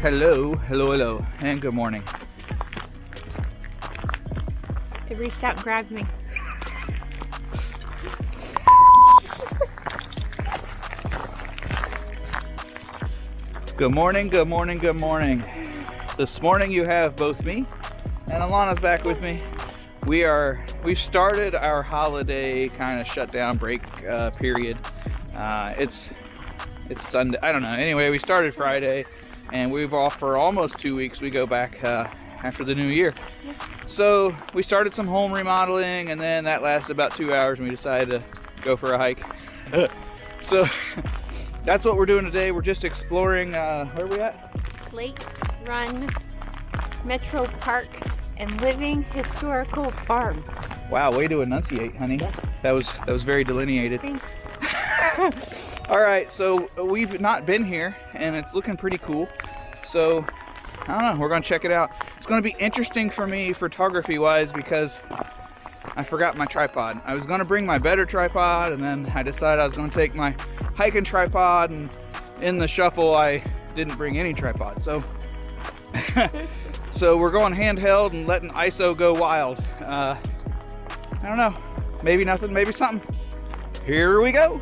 Hello, and good morning. It reached out and grabbed me. Good morning. This morning you have both me and Alana's back with me. We've started our holiday kind of shutdown break period. It's Sunday, I don't know. Anyway, we started Friday and we've off for almost 2 weeks. We go back after the new year. So we started some home remodeling, and then that lasted about 2 hours and we decided to go for a hike. So that's what we're doing today. We're just exploring, where are we at? Slate Run Metro Park and Living Historical Farm. Wow, way to enunciate, honey. Yes. That was very delineated. Thanks. All right, so we've not been here and it's looking pretty cool. So I don't know, we're gonna check it out. It's gonna be interesting for me photography wise because I forgot my tripod. I was gonna bring my better tripod, and then I decided I was gonna take my hiking tripod, and in the shuffle I didn't bring any tripod. So so we're going handheld and letting ISO go wild. I don't know, maybe nothing, maybe something. Here we go.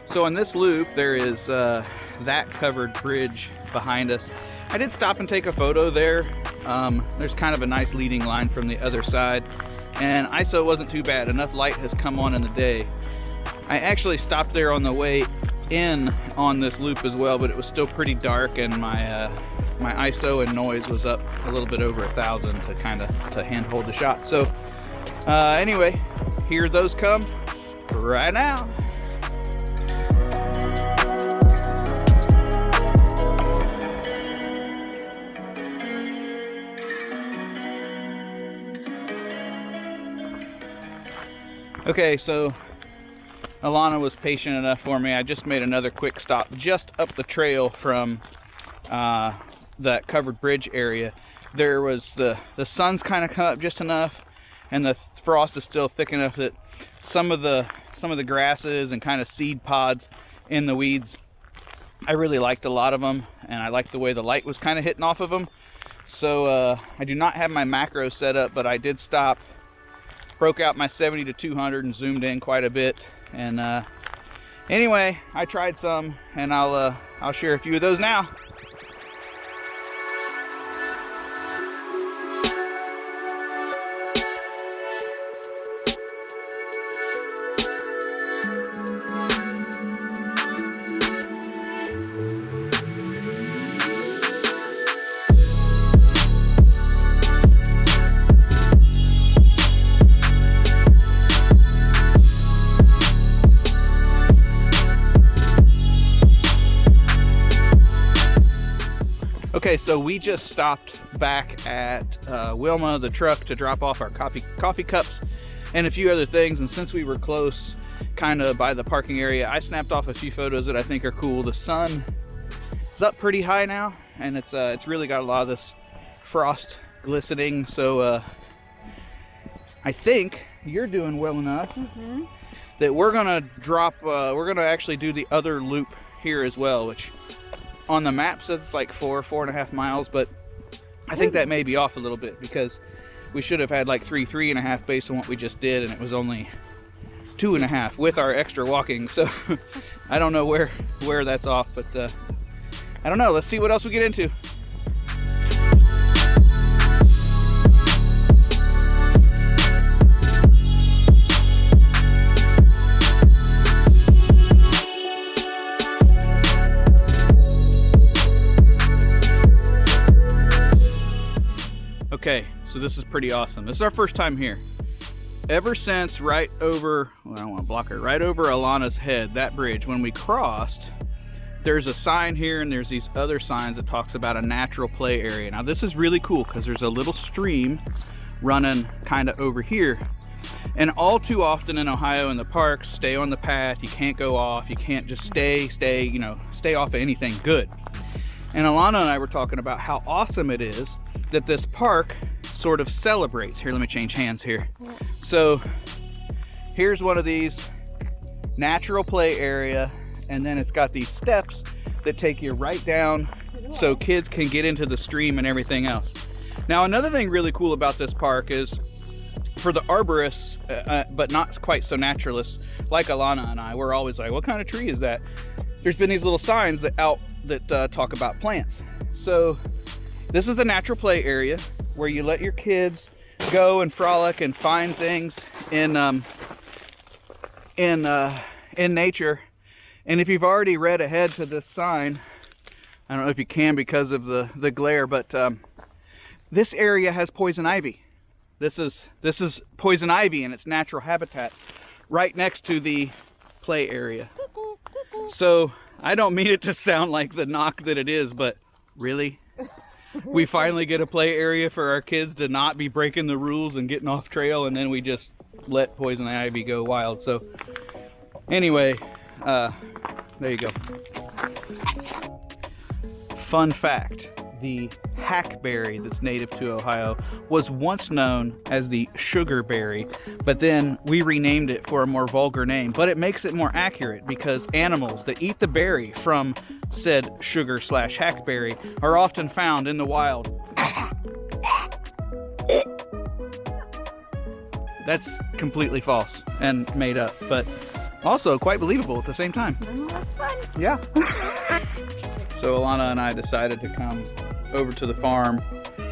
So in this loop, there is that covered bridge behind us. I did stop and take a photo there. There's kind of a nice leading line from the other side, and ISO wasn't too bad. Enough light has come on in the day. I actually stopped there on the way in on this loop as well, but it was still pretty dark, and my ISO and noise was up a little bit over 1,000 to handhold the shot. So anyway, here those come right now. Okay, so Alana was patient enough for me. I just made another quick stop just up the trail from that covered bridge area. There was the sun's kind of come up just enough, and the frost is still thick enough that some of the grasses and kind of seed pods in the weeds, I really liked a lot of them, and I liked the way the light was kind of hitting off of them. So I do not have my macro set up, but I did stop, broke out my 70 to 200 and zoomed in quite a bit. And anyway, I tried some, and I'll share a few of those now. Okay, so we just stopped back at Wilma, the truck, to drop off our coffee cups and a few other things. And since we were close, kind of by the parking area, I snapped off a few photos that I think are cool. The sun is up pretty high now, and it's really got a lot of this frost glistening. So I think you're doing well enough that we're gonna actually do the other loop here as well, which on the map says it's like 4.5 miles, but I think that may be off a little bit because we should have had like 3.5 based on what we just did, and it was only 2.5 with our extra walking. So I don't know where that's off, but I don't know. Let's see what else we get into. Okay, so this is pretty awesome. This is our first time here. Ever since right over, well, I don't want to block her, right over Alana's head, that bridge, when we crossed, there's a sign here and there's these other signs that talks about a natural play area. Now this is really cool because there's a little stream running kind of over here, And all too often in Ohio in the parks, stay on the path, you can't go off, you can't just stay off of anything good. And Alana and I were talking about how awesome it is that this park sort of celebrates. Here, let me change hands here. So here's one of these, natural play area, and then it's got these steps that take you right down so kids can get into the stream and everything else. Now, another thing really cool about this park is for the arborists, but not quite so naturalists, like Alana and I, we're always like, what kind of tree is that? There's been these little signs that talk about plants. So this is the natural play area where you let your kids go and frolic and find things in nature. And if you've already read ahead to this sign, I don't know if you can because of the glare, but this area has poison ivy. This is poison ivy in its natural habitat right next to the play area. So I don't mean it to sound like the knock that it is, but really? We finally get a play area for our kids to not be breaking the rules and getting off trail, and then we just let poison ivy go wild. So anyway, there you go. Fun fact, the hackberry that's native to Ohio was once known as the sugarberry, but then we renamed it for a more vulgar name. But it makes it more accurate because animals that eat the berry from said sugar/hackberry are often found in the wild. That's completely false and made up, but also quite believable at the same time. That's fun. Yeah. So Alana and I decided to come over to the farm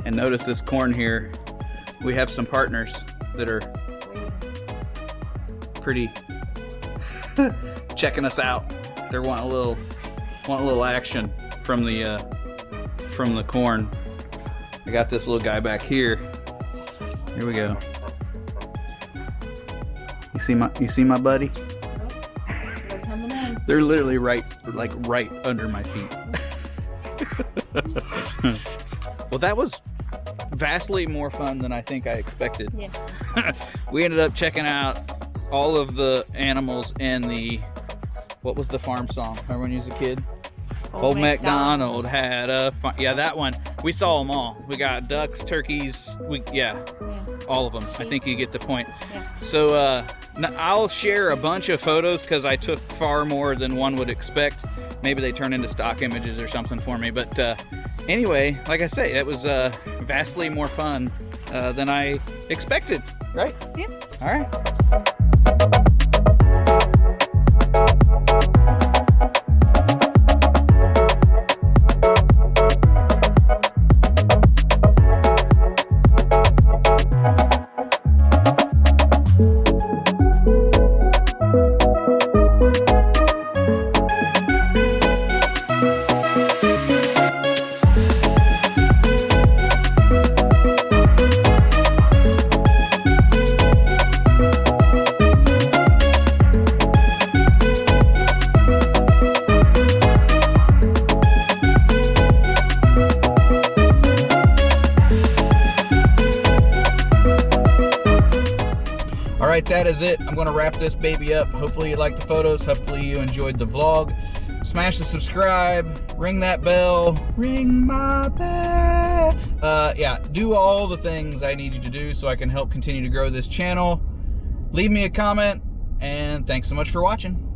and notice this corn here. We have some partners that are pretty checking us out. They're wanting a little action from the corn. I got this little guy back here. Here we go. You see my buddy? They're coming in. They're literally right under my feet. Well, that was vastly more fun than I think I expected. Yeah. We ended up checking out all of the animals in what was the farm song? Remember when you was a kid? Old MacDonald had a farm. Yeah, that one. We saw them all. We got ducks, turkeys, all of them. I think you get the point. Yeah. So I'll share a bunch of photos because I took far more than one would expect. Maybe they turn into stock images or something for me. But anyway, like I say, it was vastly more fun than I expected. Right? Yep. All right. Alright, that is it. I'm going to wrap this baby up. Hopefully you liked the photos. Hopefully you enjoyed the vlog. Smash the subscribe. Ring that bell. Ring my bell. Yeah, do all the things I need you to do so I can help continue to grow this channel. Leave me a comment, and thanks so much for watching.